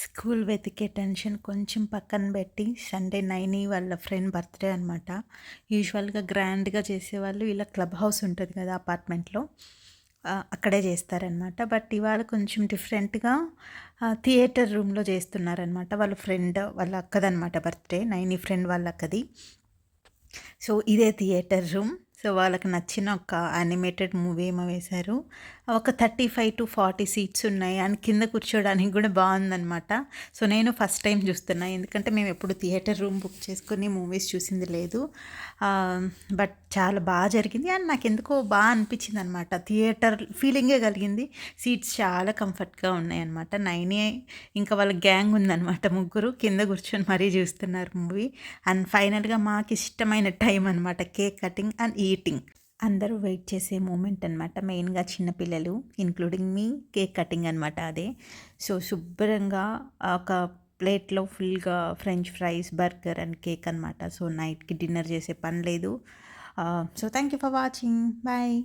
School వెతికే tension కొంచెం పక్కన పెట్టి సండే నైని వాళ్ళ ఫ్రెండ్ బర్త్డే అనమాట. యూజువల్‌గా గ్రాండ్‌గా చేసేవాళ్ళు ఇలా క్లబ్ హౌస్ ఉంటది కదా అపార్ట్మెంట్‌లో. అక్కడే చేస్తారనమాట. బట్ ఇవాళ కొంచెం డిఫరెంట్‌గా థియేటర్ రూమ్‌లో చేస్తున్నారనమాట. వాళ్ళ ఫ్రెండ్ వాళ్ళ అక్కదనమాట బర్త్డే. నైని ఫ్రెండ్ వాళ్ళ అక్కది. సో, ఇదే థియేటర్ రూమ్. సో, వాళ్ళకి నచ్చిన ఒక యానిమేటెడ్ మూవీ ఏమో వేశారు. ఒక 35-40 సీట్స్ ఉన్నాయి. అండ్ కింద కూర్చోడానికి కూడా బావుందనమాట. సో, నేను ఫస్ట్ టైమ్ చూస్తున్నా. ఎందుకంటే మేమెప్పుడు థియేటర్ రూమ్ బుక్ చేసుకొని మూవీస్ చూసింది లేదు. బట్ చాలా జరిగింది. అండ్ నాకెందుకో అనిపించిందనమాట. థియేటర్ ఫీలింగే కలిగింది. సీట్స్ చాలా కంఫర్ట్‌గా ఉన్నాయన్నమాట. నైని ఇంకా వాళ్ళ గ్యాంగ్ ఉందనమాట. ముగ్గురు కింద కూర్చొని మరీ చూస్తున్నారు మూవీ. అండ్ ఫైనల్‌గా మాకిష్టమైన టైం అనమాట. Cake cutting and eating. అందరూ వెయిట్ చేసే మూమెంట్ అనమాట. మెయిన్‌గా చిన్న పిల్లలు ఇంక్లూడింగ్ మీ కేక్ కటింగ్ అనమాట అదే. సో, శుభ్రంగా ఒక ప్లేట్‌లో ఫుల్‌గా french fries, burger and cake అనమాట. సో, నైట్‌కి డిన్నర్ చేసే పని లేదు. So, thank you for watching. Bye.